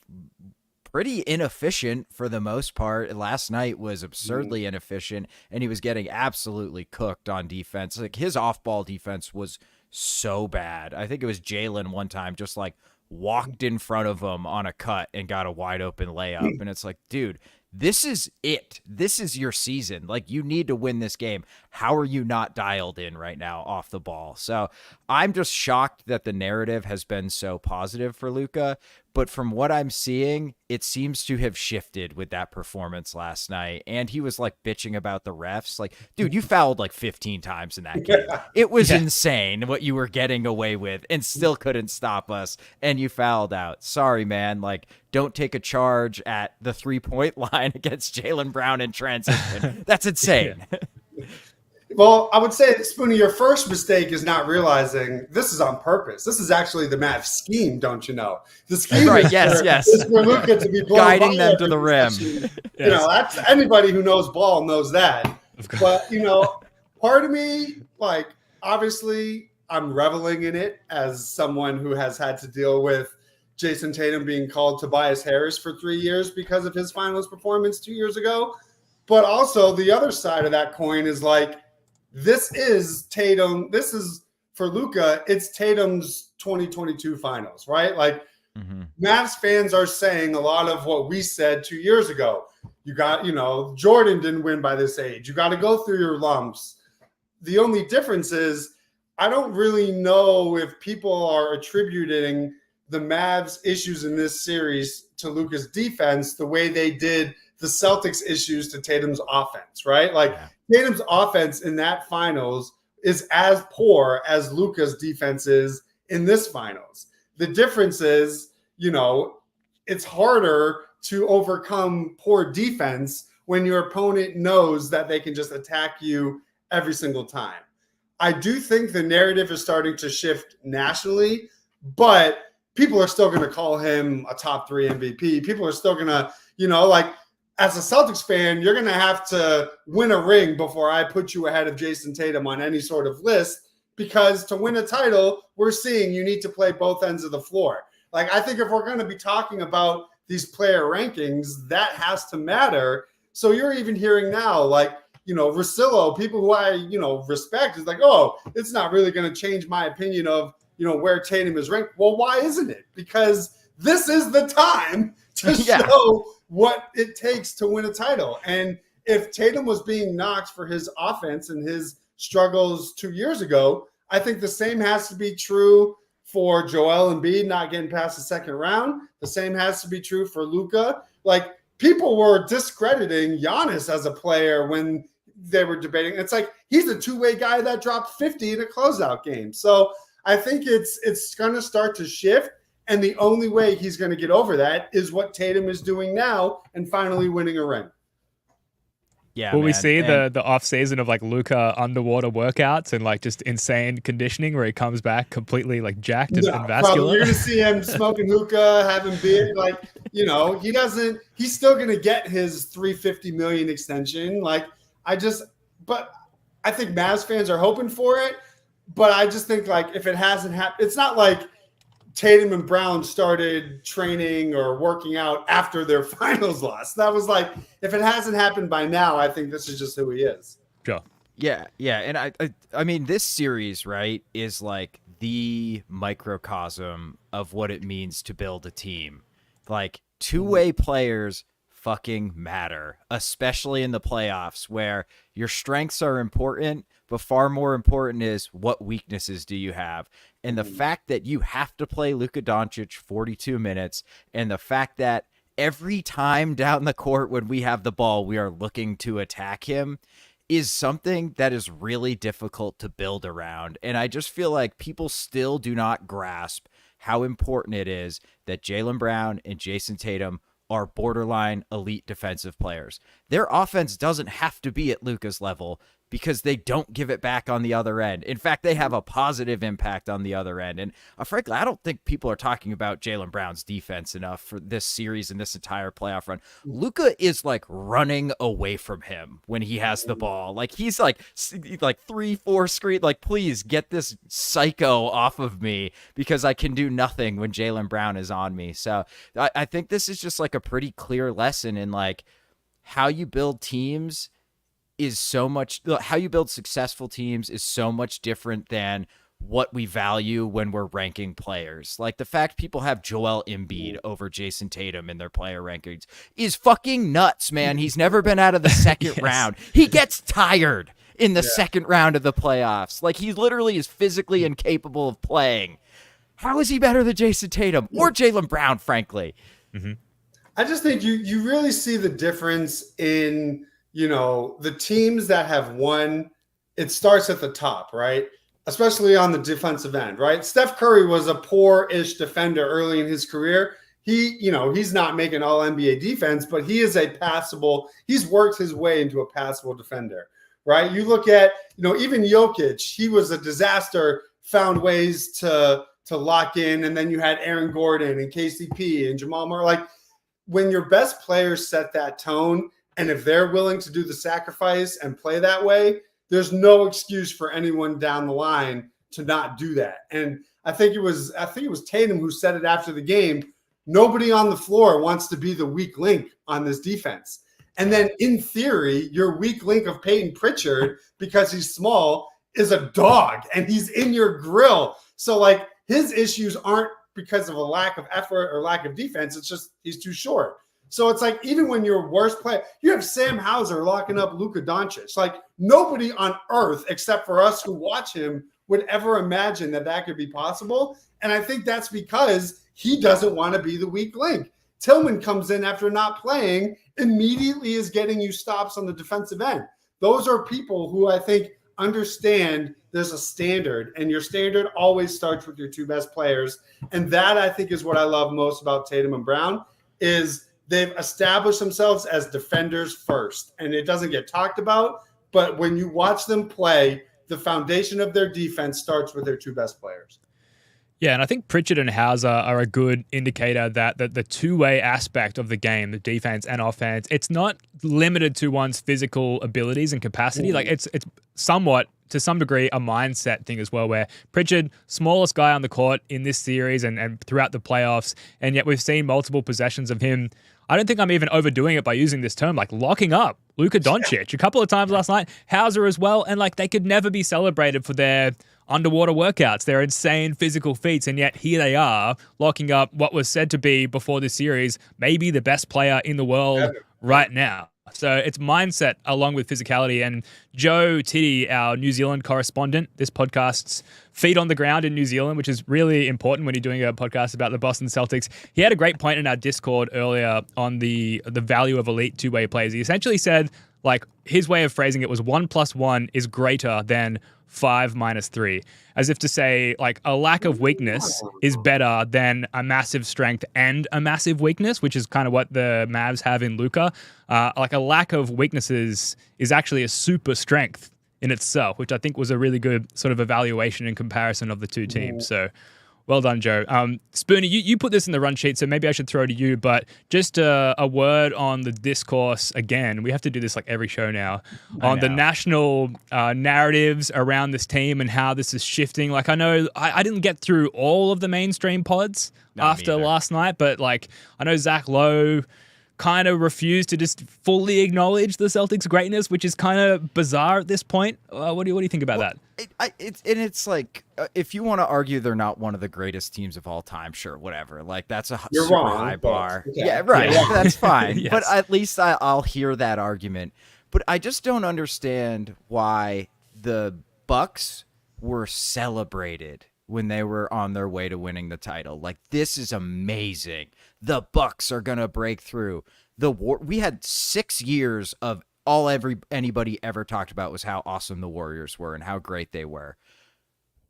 pretty inefficient for the most part. Last night was absurdly inefficient, and he was getting absolutely cooked on defense. Like, his off-ball defense was so bad. I think it was Jaylen one time just like walked in front of him on a cut and got a wide open layup. And it's like, dude, this is it. This is your season. Like, you need to win this game. How are you not dialed in right now off the ball? So I'm just shocked that the narrative has been so positive for Luka. But from what I'm seeing, it seems to have shifted with that performance last night. And he was like bitching about the refs. Like, dude, you fouled like 15 times in that game. It was insane what you were getting away with and still couldn't stop us. And you fouled out. Sorry, man. Like, don't take a charge at the 3-point line against Jaylen Brown in transition. That's insane. Well, I would say, Spoonie, your first mistake is not realizing this is on purpose. This is actually the Mavs scheme, don't you know? The scheme is for Luka to be guiding them to the rim. You know, that's anybody who knows ball knows that. But, part of me, like, obviously I'm reveling in it as someone who has had to deal with Jason Tatum being called Tobias Harris for 3 years because of his finals performance 2 years ago. But also the other side of that coin is like, this is Tatum. This is for Luka. It's Tatum's 2022 finals, right? Like Mavs fans are saying a lot of what we said 2 years ago. You got, Jordan didn't win by this age. You got to go through your lumps. The only difference is I don't really know if people are attributing the Mavs issues in this series to Luka's defense the way they did the Celtics issues to Tatum's offense, right? Like Tatum's offense in that finals is as poor as Luka's defense is in this finals. The difference is, it's harder to overcome poor defense when your opponent knows that they can just attack you every single time. I do think the narrative is starting to shift nationally, but people are still going to call him a top 3 MVP. People are still going to, as a Celtics fan, you're going to have to win a ring before I put you ahead of Jason Tatum on any sort of list, because to win a title, we're seeing you need to play both ends of the floor. Like, I think if we're going to be talking about these player rankings, that has to matter. So you're even hearing now, like, Russillo, people who I, respect, is like, oh, it's not really going to change my opinion of, where Tatum is ranked. Well, why isn't it? Because this is the time to show what it takes to win a title. And if Tatum was being knocked for his offense and his struggles 2 years ago, I think the same has to be true for Joel Embiid not getting past the second round. The same has to be true for Luka. Like, people were discrediting Giannis as a player when they were debating. It's like, he's a two-way guy that dropped 50 in a closeout game. So I think it's going to start to shift. And the only way he's going to get over that is what Tatum is doing now and finally winning a ring. Yeah. Will we see the off season of like Luka underwater workouts and like just insane conditioning where he comes back completely like jacked and vascular? Probably. You're going to see him smoking hookah, having beer. Like, he's still going to get his $350 million extension. Like, but I think Mavs fans are hoping for it. But I just think, like, if it hasn't happened, it's not like Tatum and Brown started training or working out after their finals loss. That was like, if it hasn't happened by now, I think this is just who he is. Sure. Yeah. And I mean, this series, right, is like the microcosm of what it means to build a team. Like, two-way players fucking matter, especially in the playoffs where your strengths are important, but far more important is what weaknesses do you have. And the fact that you have to play Luka Doncic 42 minutes, and the fact that every time down the court when we have the ball, we are looking to attack him, is something that is really difficult to build around. And I just feel like people still do not grasp how important it is that Jaylen Brown and Jason Tatum are borderline elite defensive players. Their offense doesn't have to be at Luka's level because they don't give it back on the other end. In fact, they have a positive impact on the other end. And frankly, I don't think people are talking about Jaylen Brown's defense enough for this series and this entire playoff run. Luka is like running away from him when he has the ball. Like, he's like 3-4 screen. Like, please get this psycho off of me because I can do nothing when Jaylen Brown is on me. So I think this is just like a pretty clear lesson in like how you build teams is so much, how you build successful teams is so much different than what we value when we're ranking players. Like, the fact people have Joel Embiid over Jason Tatum in their player rankings is fucking nuts, man. He's never been out of the second round. He gets tired in the second round of the playoffs. Like, he literally is physically incapable of playing. How is he better than Jason Tatum or Jaylen Brown, frankly? Mm-hmm. I just think you really see the difference in, the teams that have won. It starts at the top, right? Especially on the defensive end, right? Steph Curry was a poor-ish defender early in his career. He's not making all NBA defense, but he is he's worked his way into a passable defender, right? You look at, even Jokic, he was a disaster, found ways to lock in. And then you had Aaron Gordon and KCP and Jamal Murray. Like, when your best players set that tone, and if they're willing to do the sacrifice and play that way, there's no excuse for anyone down the line to not do that. And I think it was Tatum who said it after the game. Nobody on the floor wants to be the weak link on this defense. And then in theory, your weak link of Peyton Pritchard, because he's small, is a dog and he's in your grill. So like his issues aren't because of a lack of effort or lack of defense. It's just he's too short. So it's like even when your worst player, you have Sam Hauser locking up Luka Doncic. Like nobody on earth except for us who watch him would ever imagine that could be possible. And I think that's because he doesn't want to be the weak link. Tillman comes in after not playing, immediately is getting you stops on the defensive end. Those are people who I think understand there's a standard, and your standard always starts with your two best players. And that I think is what I love most about Tatum and Brown is they've established themselves as defenders first, and it doesn't get talked about. But when you watch them play, the foundation of their defense starts with their two best players. Yeah, and I think Pritchard and Hauser are a good indicator that the two-way aspect of the game, the defense and offense, it's not limited to one's physical abilities and capacity. Like it's somewhat, to some degree, a mindset thing as well, where Pritchard, smallest guy on the court in this series and throughout the playoffs, and yet we've seen multiple possessions of him. I don't think I'm even overdoing it by using this term, like locking up Luka Doncic a couple of times last night, Hauser as well, and like they could never be celebrated for their underwater workouts, their insane physical feats, and yet here they are locking up what was said to be before this series maybe the best player in the world right now. So it's mindset along with physicality. And Joe Tiddy, our New Zealand correspondent, this podcast's feet on the ground in New Zealand, which is really important when you're doing a podcast about the Boston Celtics. He had a great point in our Discord earlier on the value of elite two-way players. He essentially said, like, his way of phrasing it was 1 + 1 is greater than 5 - 3, as if to say, like, a lack of weakness is better than a massive strength and a massive weakness, which is kind of what the Mavs have in Luka. Like a lack of weaknesses is actually a super strength in itself, which I think was a really good sort of evaluation and comparison of the two teams. So well done, Joe. Spoonie, you put this in the run sheet, so maybe I should throw to you, but just a word on the discourse again. We have to do this like every show now on the national narratives around this team and how this is shifting. Like I know I didn't get through all of the mainstream pods after last night, but like I know Zach Lowe kind of refused to just fully acknowledge the Celtics' greatness, which is kind of bizarre at this point. What do you think about that? It's like if you want to argue they're not one of the greatest teams of all time, sure, whatever. Like that's a super high bar. Okay. Yeah, right. Yeah. That's fine. Yes. But at least I'll hear that argument. But I just don't understand why the Bucks were celebrated when they were on their way to winning the title. Like, this is amazing. The Bucks are gonna break through. We had 6 years of anybody ever talked about was how awesome the Warriors were and how great they were.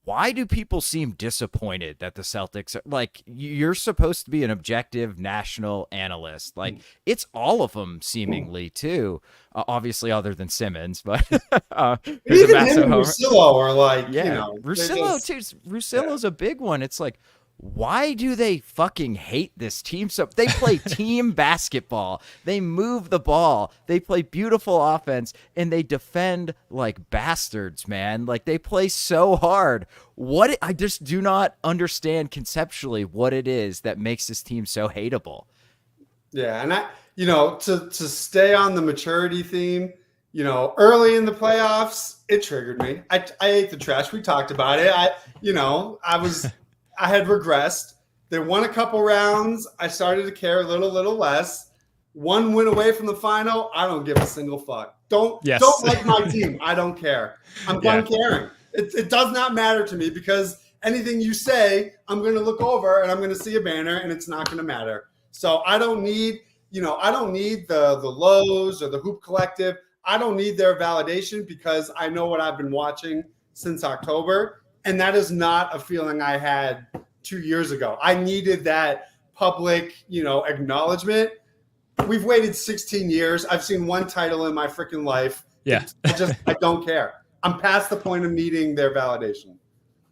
Why do people seem disappointed that the Celtics are, like, you're supposed to be an objective national analyst. Like, it's all of them seemingly too. Obviously other than Simmons, but even him and Russillo are like, you know, Russillo too. Russillo's a big one. It's like, why do they fucking hate this team? So they play team basketball. They move the ball. They play beautiful offense, and they defend like bastards, man. Like they play so hard. I just do not understand conceptually what it is that makes this team so hateable. Yeah, and to stay on the maturity theme, early in the playoffs, it triggered me. I ate the trash. We talked about it. I had regressed. They won a couple rounds. I started to care a little less. One win away from the final. I don't give a single fuck. Don't like my team. I don't care. I'm done caring. It does not matter to me because anything you say, I'm going to look over and I'm going to see a banner and it's not going to matter. So I don't need, the Lows or the Hoop Collective. I don't need their validation because I know what I've been watching since October. And that is not a feeling I had 2 years ago. I needed that public, acknowledgement. We've waited 16 years. I've seen one title in my freaking life. Yeah. I don't care. I'm past the point of needing their validation.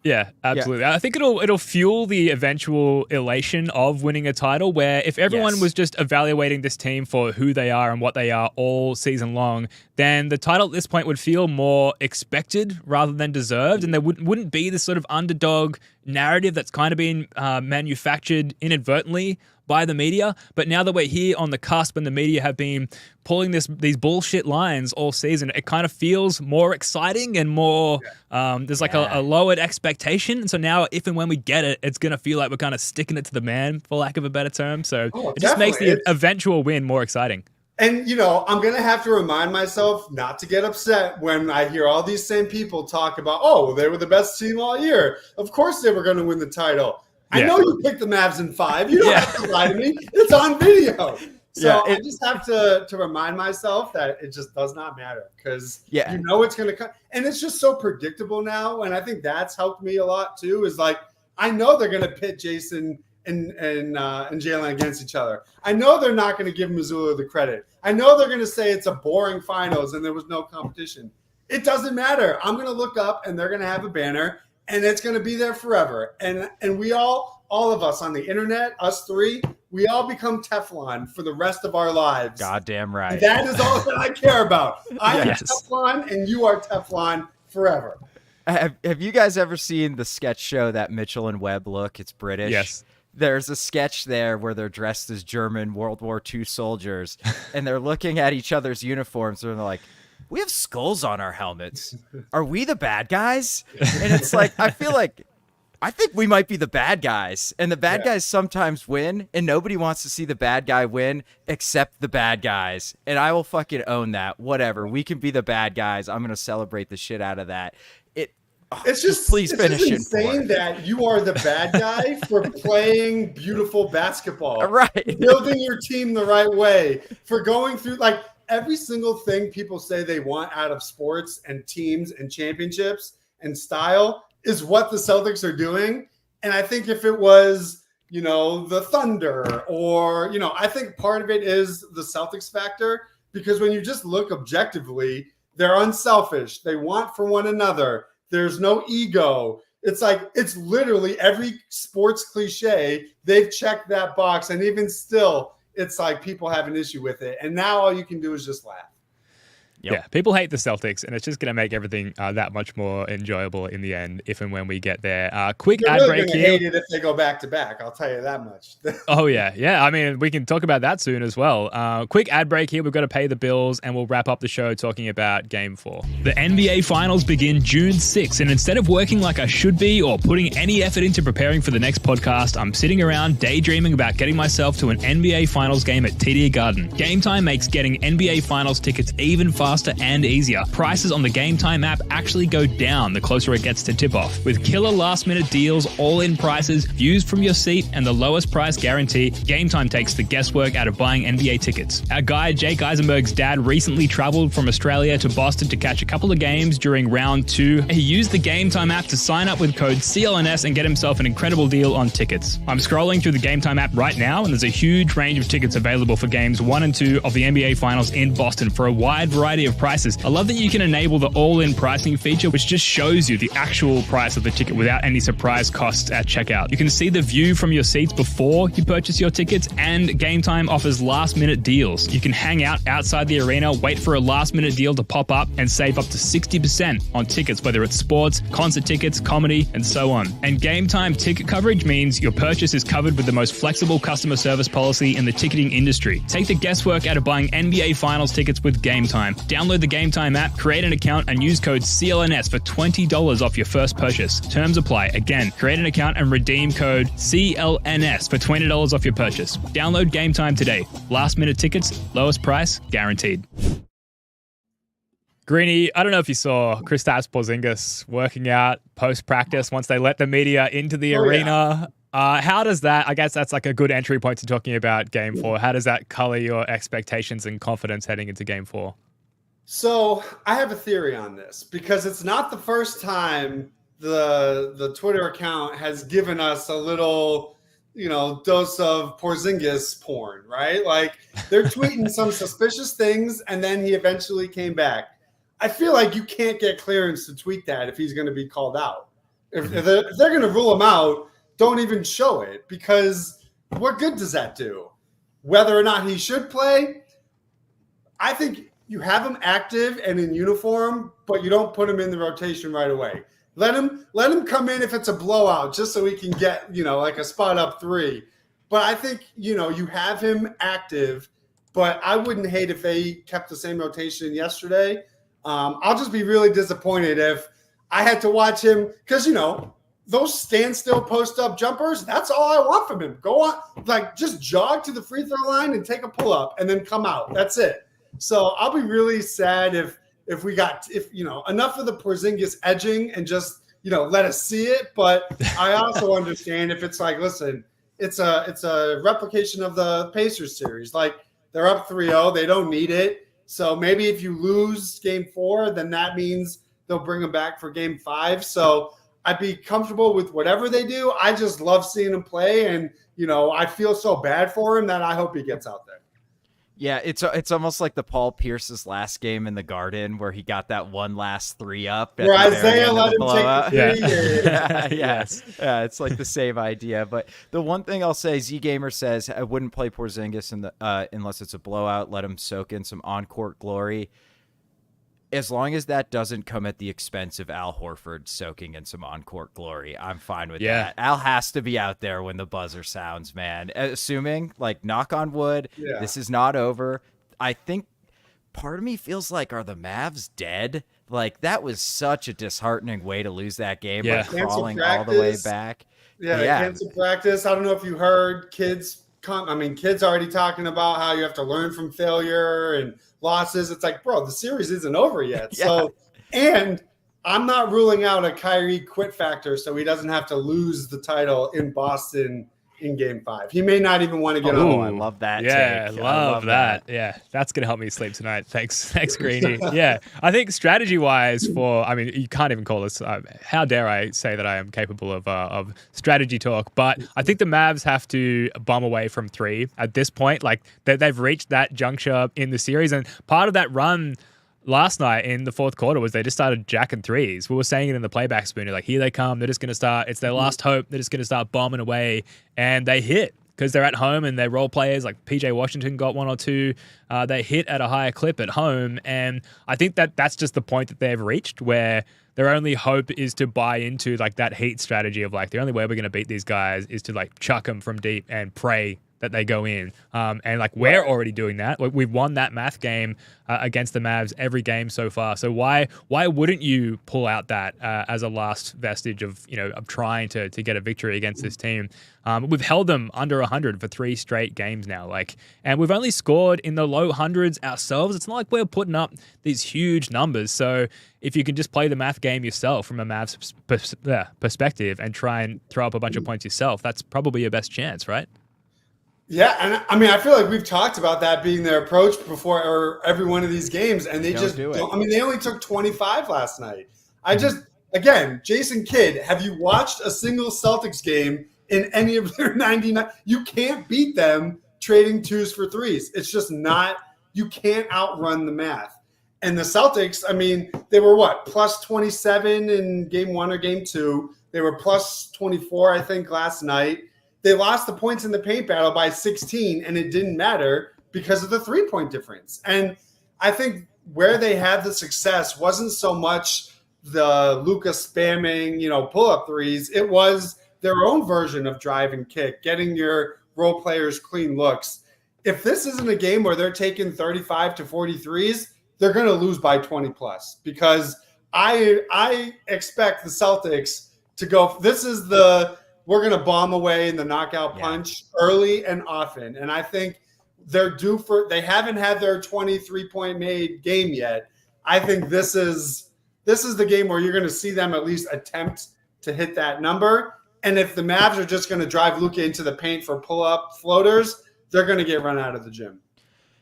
Yeah, absolutely. Yeah. I think it'll fuel the eventual elation of winning a title where if everyone was just evaluating this team for who they are and what they are all season long, then the title at this point would feel more expected rather than deserved, and there wouldn't be this sort of underdog narrative that's kind of been manufactured inadvertently by the media. But now that we're here on the cusp and the media have been pulling these bullshit lines all season, it kind of feels more exciting and more, there's like a lowered expectation. And so now if and when we get it, it's going to feel like we're kind of sticking it to the man, for lack of a better term. So it just makes the eventual win more exciting. And, I'm going to have to remind myself not to get upset when I hear all these same people talk about, they were the best team all year. Of course they were going to win the title. Yeah. I know you picked the Mavs in 5. You don't have to lie to me. It's on video. So I just have to remind myself that it just does not matter because it's going to come. And it's just so predictable now. And I think that's helped me a lot too, is like, I know they're going to pit Jason and Jalen against each other. I know they're not going to give Missoula the credit. I know they're going to say it's a boring finals and there was no competition. It doesn't matter. I'm going to look up and they're going to have a banner and it's going to be there forever. And we all of us on the internet, us three, we all become Teflon for the rest of our lives. Goddamn right. And that is all that I care about. I am Teflon and you are Teflon forever. Have you guys ever seen the sketch show that Mitchell and Webb look? It's British. Yes. There's a sketch there where they're dressed as German World War II soldiers, and they're looking at each other's uniforms, and they're like, we have skulls on our helmets. Are we the bad guys? And it's like, I think we might be the bad guys, and the bad guys sometimes win, and nobody wants to see the bad guy win except the bad guys. And I will fucking own that. Whatever. We can be the bad guys. I'm going to celebrate the shit out of that. It's just insane that you are the bad guy for playing beautiful basketball, right? Building your team the right way, for going through like every single thing people say they want out of sports and teams and championships and style is what the Celtics are doing. And I think if it was, the Thunder or, I think part of it is the Celtics factor, because when you just look objectively, they're unselfish. They want for one another. There's no ego. It's like, it's literally every sports cliche. They've checked that box. And even still, it's like people have an issue with it. And now all you can do is just laugh. Yep. Yeah, people hate the Celtics, and it's just going to make everything that much more enjoyable in the end, if and when we get there. Quick They're ad really break here. Hate it if they go back to back. I'll tell you that much. Oh yeah. I mean, we can talk about that soon as well. Quick ad break here. We've got to pay the bills, and we'll wrap up the show talking about Game 4. The NBA Finals begin June 6th, and instead of working like I should be or putting any effort into preparing for the next podcast, I'm sitting around daydreaming about getting myself to an NBA Finals game at TD Garden. Game Time makes getting NBA Finals tickets even faster and easier. Prices on the Game Time app actually go down the closer it gets to tip-off. With killer last-minute deals, all-in prices, views from your seat, and the lowest price guarantee, Game Time takes the guesswork out of buying NBA tickets. Our guy Jake Eisenberg's dad recently traveled from Australia to Boston to catch a couple of games during round 2. He used the Game Time app to sign up with code CLNS and get himself an incredible deal on tickets. I'm scrolling through the Game Time app right now, and there's a huge range of tickets available for games 1 and 2 of the NBA Finals in Boston for a wide variety of prices. I love that you can enable the all-in pricing feature, which just shows you the actual price of the ticket without any surprise costs at checkout. You can see the view from your seats before you purchase your tickets, and Game Time offers last-minute deals. You can hang out outside the arena, wait for a last-minute deal to pop up, and save up to 60% on tickets, whether it's sports, concert tickets, comedy, and so on. And Game Time ticket coverage means your purchase is covered with the most flexible customer service policy in the ticketing industry. Take the guesswork out of buying NBA Finals tickets with Game Time. Download the Game Time app, create an account, and use code CLNS for $20 off your first purchase. Terms apply. Again, create an account and redeem code CLNS for $20 off your purchase. Download Game Time today. Last minute tickets, lowest price, guaranteed. Greeny, I don't know if you saw Kristaps Porzingis working out post-practice once they let the media into the arena. Yeah. How does that, I guess that's like a good entry point to talking about Game 4. How does that color your expectations and confidence heading into Game 4? So I have a theory on this because it's not the first time the Twitter account has given us a little, dose of Porzingis porn, right? Like they're tweeting some suspicious things and then he eventually came back. I feel like you can't get clearance to tweet that if he's going to be called out. If they're going to rule him out, don't even show it because what good does that do? Whether or not he should play, I think you have him active and in uniform, but you don't put him in the rotation right away. Let him come in if it's a blowout, just so he can get, like a spot up 3. But I think, you have him active, but I wouldn't hate if they kept the same rotation yesterday. I'll just be really disappointed if I had to watch him because, those standstill post-up jumpers, that's all I want from him. Go on, just jog to the free throw line and take a pull-up and then come out. That's it. So I'll be really sad if we got enough of the Porzingis edging and just, let us see it. But I also understand if it's like, listen, it's a replication of the Pacers series. Like, they're up 3-0. They don't need it. So maybe if you lose game 4, then that means they'll bring them back for game 5. So I'd be comfortable with whatever they do. I just love seeing him play. And, I feel so bad for him that I hope he gets out there. Yeah, it's almost like the Paul Pierce's last game in the Garden where he got that one last 3 up. Where Isaiah let him take the 3. Yes. Yeah, it's like the same idea. But the one thing I'll say, Z-Gamer says, I wouldn't play Porzingis unless it's a blowout. Let him soak in some on-court glory. As long as that doesn't come at the expense of Al Horford soaking in some on-court glory, I'm fine with that. Al has to be out there when the buzzer sounds, man. Assuming, knock on wood, this is not over. I think part of me feels like, are the Mavs dead? That was such a disheartening way to lose that game, crawling all the way back. Yeah, they canceled practice. I don't know if you heard kids already talking about how you have to learn from failure and losses. It's like, bro, the series isn't over yet. Yeah. So, and I'm not ruling out a Kyrie quit factor so he doesn't have to lose the title in Boston in game 5. He may not even want to get on. Oh, I love that. Yeah, take. love that. Yeah, that's going to help me sleep tonight. Thanks, Greeny. Yeah, I think strategy-wise you can't even call this, how dare I say that I am capable of strategy talk, but I think the Mavs have to bomb away from 3 at this point. They've reached that juncture in the series, and part of that run last night in the fourth quarter was they just started jacking threes. We were saying it in the playback spooner, here they come. They're just going to start. It's their last hope. They're just going to start bombing away. And they hit because they're at home and they're role players. Like PJ Washington got 1 or 2. They hit at a higher clip at home. And I think that's just the point that they've reached where their only hope is to buy into that Heat strategy of the only way we're going to beat these guys is to chuck them from deep and pray that they go in. And we're already doing that. We've won that math game against the Mavs every game so far. So why wouldn't you pull out that as a last vestige of trying to get a victory against this team? We've held them under 100 for 3 straight games now. And we've only scored in the low hundreds ourselves. It's not like we're putting up these huge numbers. So if you can just play the math game yourself from a Mavs perspective and try and throw up a bunch of points yourself, that's probably your best chance, right? Yeah, and I feel like we've talked about that being their approach before every one of these games, and they just don't. They only took 25 last night. Again, Jason Kidd, have you watched a single Celtics game in any of their 99? You can't beat them trading 2s for 3s. It's just not. You can't outrun the math. And the Celtics, they were plus 27 in game 1 or game 2. They were plus 24, I think, last night. They lost the points in the paint battle by 16, and it didn't matter because of the 3-point difference. And I think where they had the success wasn't so much the Luka spamming, pull-up threes. It was their own version of drive and kick, getting your role players clean looks. If this isn't a game where they're taking 35 to 43s, they're going to lose by 20 plus because I expect the Celtics to go. We're going to bomb away in the knockout punch early and often. And I think they're due they haven't had their 23-point made game yet. I think this is the game where you're going to see them at least attempt to hit that number. And if the Mavs are just going to drive Luka into the paint for pull-up floaters, they're going to get run out of the gym.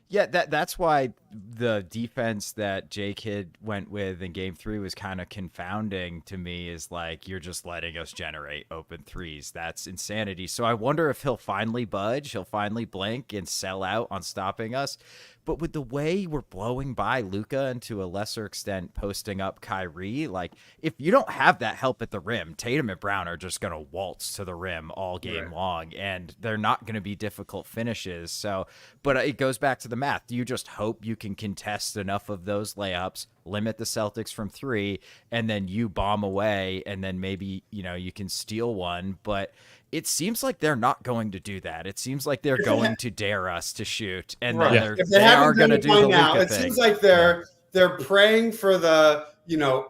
Yeah, that's why the defense that J Kidd went with in game 3 was kind of confounding to me, is you're just letting us generate open threes. That's insanity. So I wonder if he'll finally budge, he'll finally blink and sell out on stopping us. But with the way we're blowing by Luka and to a lesser extent posting up Kyrie, if you don't have that help at the rim, Tatum and Brown are just going to waltz to the rim all game long, and they're not going to be difficult finishes. So, but it goes back to the math. Do you just hope you can contest enough of those layups, limit the Celtics from 3, and then you bomb away, and then maybe, you can steal one. But it seems like they're not going to do that. It seems like they're going to dare us to shoot, and then they are going to do the now. Luka It thing. seems like they're praying for the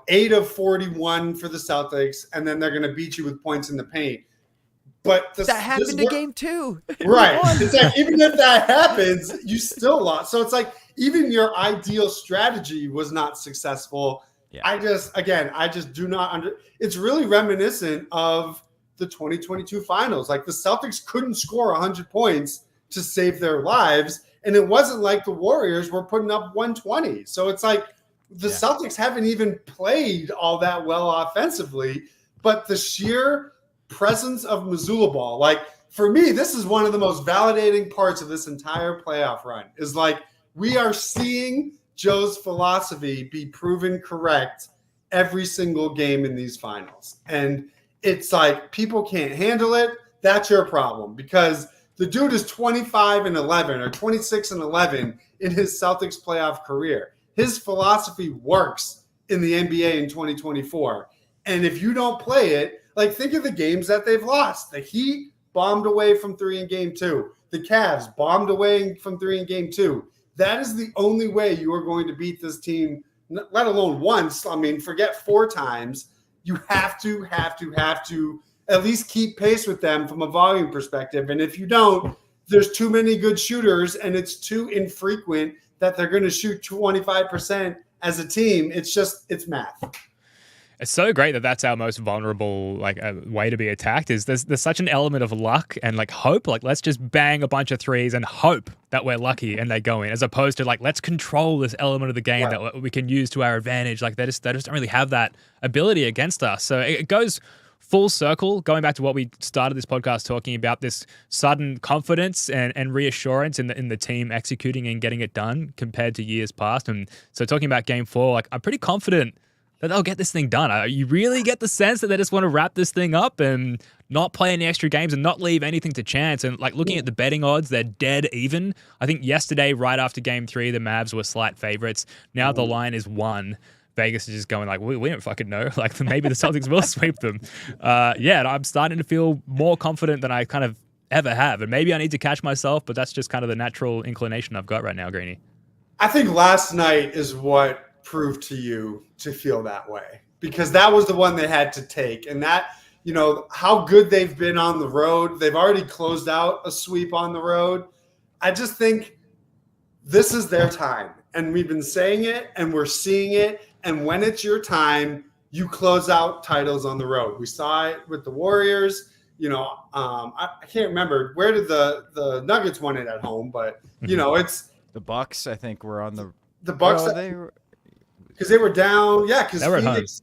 8 of 41 for the Celtics, and then they're going to beat you with points in the paint. But that happened in game 2. Right. It's like, even if that happens, you still lost. So it's like, even your ideal strategy was not successful. Yeah. I just do not it's really reminiscent of the 2022 finals. Like, the Celtics couldn't score 100 points to save their lives. And it wasn't like the Warriors were putting up 120. So it's like, the Celtics haven't even played all that well offensively, but the sheer presence of Mazzulla Ball, like, for me, this is one of the most validating parts of this entire playoff run, is like, we are seeing Joe's philosophy be proven correct every single game in these finals. And it's like, people can't handle it. That's your problem, because the dude is 25-11 or 26-11 in his Celtics playoff career. His philosophy works in the NBA in 2024. And if you don't play it, like, think of the games that they've lost. The Heat bombed away from 3 in game 2. The Cavs bombed away from 3 in game 2. That is the only way you are going to beat this team, let alone once. I mean, forget 4 times. You have to at least keep pace with them from a volume perspective. And if you don't, there's too many good shooters, and it's too infrequent that they're going to shoot 25% as a team. It's math. It's so great that that's our most vulnerable way to be attacked. Is there's such an element of luck and hope. Like, let's just bang a bunch of threes and hope that we're lucky and they go in, as opposed to let's control this element of the game that we can use to our advantage. Like, they just don't really have that ability against us. So it goes full circle, going back to what we started this podcast talking about, this sudden confidence and reassurance in the team executing and getting it done compared to years past. And so talking about game 4, I'm pretty confident that they'll get this thing done. You really get the sense that they just want to wrap this thing up and not play any extra games and not leave anything to chance. And looking at the betting odds, they're dead even. I think yesterday, right after game 3, the Mavs were slight favorites. Now the line is 1. Vegas is just going we don't fucking know. Maybe the Celtics will sweep them. I'm starting to feel more confident than I kind of ever have. And maybe I need to catch myself, but that's just kind of the natural inclination I've got right now, Greeny. I think last night is what proved to you to feel that way, because that was the one they had to take. And that, how good they've been on the road. They've already closed out a sweep on the road. I just think this is their time. And we've been saying it and we're seeing it. And when it's your time, you close out titles on the road. We saw it with the Warriors. I can't remember, where did the Nuggets won it at home, but it's the Bucks. I think were on the Bucks. Because they were down. Yeah, because they were Phoenix.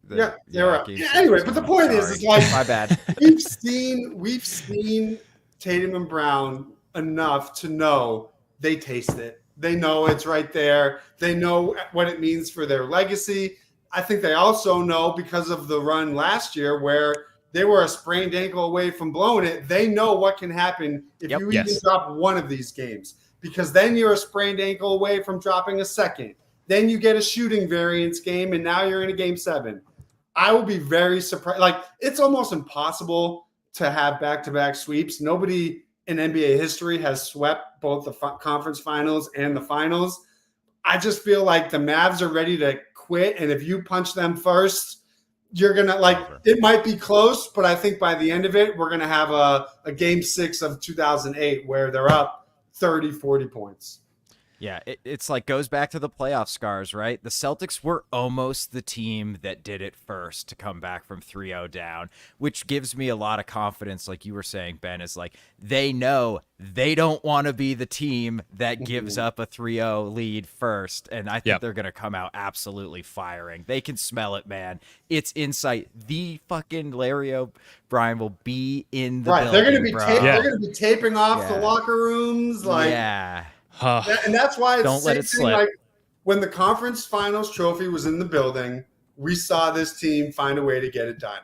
They were up. Yeah, anyway, but the point is my bad. we've seen Tatum and Brown enough to know they taste it. They know it's right there. They know what it means for their legacy. I think they also know, because of the run last year where they were a sprained ankle away from blowing it, they know what can happen if you even drop one of these games, because then you're a sprained ankle away from dropping a second. Then you get a shooting variance game, and now you're in a game 7. I will be very surprised. It's almost impossible to have back-to-back sweeps. Nobody in NBA history has swept both the conference finals and the finals. I just feel like the Mavs are ready to quit, and if you punch them first, you're going to it might be close, but I think by the end of it, we're going to have a game 6 of 2008 where they're up 30, 40 points. Yeah, it's goes back to the playoff scars, right? The Celtics were almost the team that did it first to come back from 3-0 down, which gives me a lot of confidence. Like you were saying, Ben, is they know they don't want to be the team that gives up a 3-0 lead first. And I think they're going to come out absolutely firing. They can smell it, man. It's insight. The fucking Larry O'Brien will be in the building, they're going to be they're going to be taping off the locker rooms. And that's why don't let it slip. When the conference finals trophy was in the building, we saw this team find a way to get it done.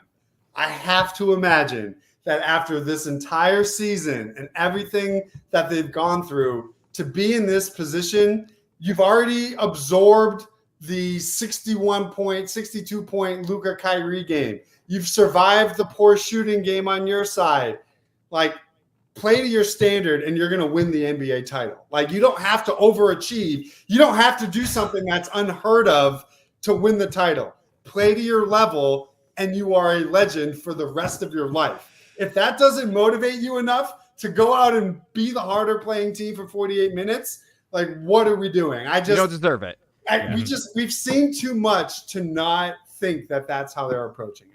I have to imagine that after this entire season and everything that they've gone through, to be in this position You've already absorbed the 61-point, 62-point Luka Kyrie game. You've survived the poor shooting game on your side. Like, play to your standard and you're going to win the NBA title. Like, you don't have to overachieve. You don't have to do something that's unheard of to win the title. Play to your level and you are a legend for the rest of your life. If that doesn't motivate you enough to go out and be the harder playing team for 48 minutes, like, what are we doing? You don't deserve it. We've seen too much to not think that that's how they're approaching it.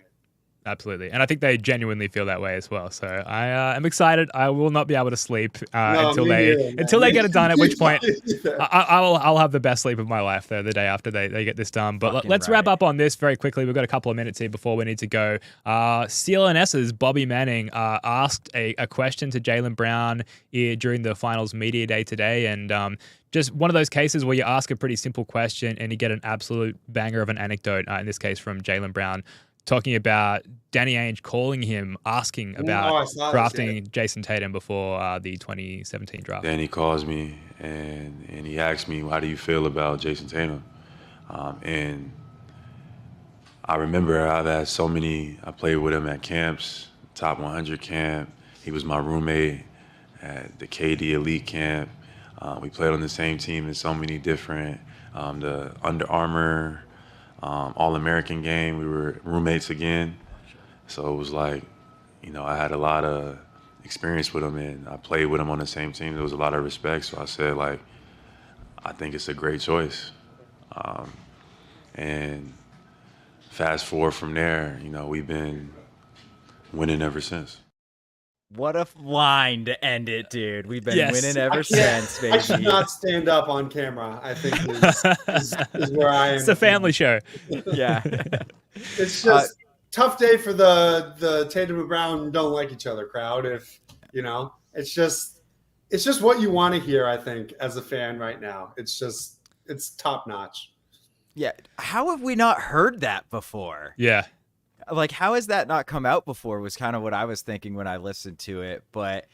Absolutely. And I think they genuinely feel that way as well. So I am excited. I will not be able to sleep until they get it done, at which point I'll have the best sleep of my life the day after they get this done. But let's wrap up on this very quickly. We've got a couple of minutes here before we need to go. CLNS's Bobby Manning asked a question to Jaylen Brown during the finals media day today. And just one of those cases where you ask a pretty simple question and you get an absolute banger of an anecdote, in this case from Jaylen Brown, talking about Danny Ainge calling him, asking about drafting Jason Tatum before the 2017 draft. Danny calls me and he asks me, how do you feel about Jason Tatum? And I remember I played with him at camps, top 100 camp. He was my roommate at the KD Elite camp. We played on the same team in so many different, the Under Armour, All-American game. We were roommates again. So it was like, I had a lot of experience with him and I played with him on the same team. There was a lot of respect. So I said, like, I think it's a great choice. And fast forward from there, we've been winning ever since. What a line to end it, dude. We've been winning ever since, baby. I should not stand up on camera, I think is where I am. It's a family show. Yeah. It's just tough day for the Tatum and Brown don't like each other crowd. It's just what you want to hear, I think, as a fan right now. It's top notch. Yeah. How have we not heard that before? Yeah. Like, how has that not come out before was kind of what I was thinking when I listened to it. But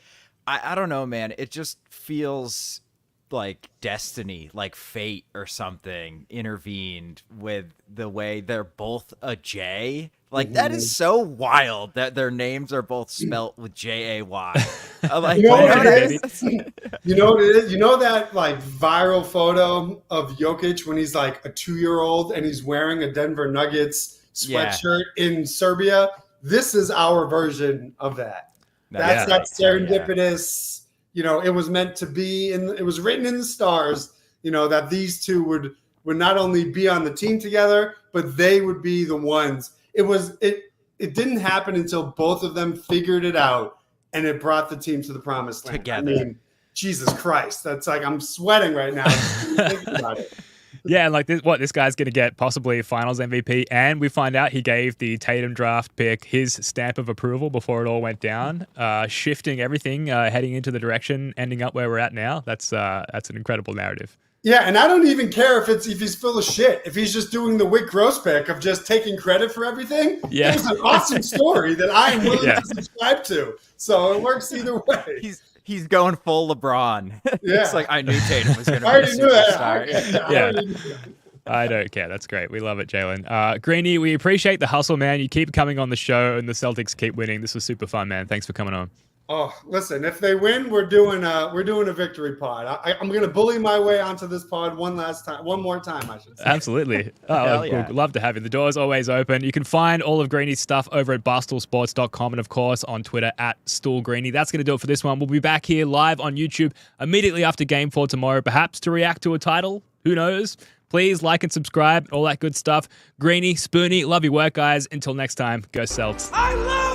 I don't know, man. It just feels like destiny, like fate or something intervened with the way they're both a J. Like, that is so wild that their names are both spelt with J-A-Y. Like, you know what it is? You know what it is? You know that, like, viral photo of Jokic when he's like a 2-year-old and he's wearing a Denver Nuggets sweatshirt in Serbia? This is our version of that. That's that serendipitous, it was meant to be, it was written in the stars, that these two would not only be on the team together, but they would be the ones. It didn't happen until both of them figured it out and it brought the team to the promised land. Together. I mean, Jesus Christ. That's like, I'm sweating right now thinking about it. Yeah, and like this guy's going to get possibly Finals MVP, and we find out he gave the Tatum draft pick his stamp of approval before it all went down, shifting everything, heading into the direction, ending up where we're at now. That's an incredible narrative. Yeah, and I don't even care if he's full of shit. If he's just doing the Wick Gross pick of just taking credit for everything, it's an awesome story that I am willing to subscribe to. So it works either way. He's going full LeBron. Yeah. It's like, I knew Tatum was going to be a superstar. I don't care. That's great. We love it, Jaylen. Greeny, we appreciate the hustle, man. You keep coming on the show and the Celtics keep winning. This was super fun, man. Thanks for coming on. Oh, listen, if they win, we're doing a victory pod. I'm going to bully my way onto this pod one more time, I should say. Absolutely. We'd love to have you. The door's always open. You can find all of Greeny's stuff over at barstoolsports.com and, of course, on Twitter at StoolGreeny. That's going to do it for this one. We'll be back here live on YouTube immediately after Game 4 tomorrow, perhaps to react to a title. Who knows? Please like and subscribe, all that good stuff. Greeny, Spoonie, love your work, guys. Until next time, go Celts. I love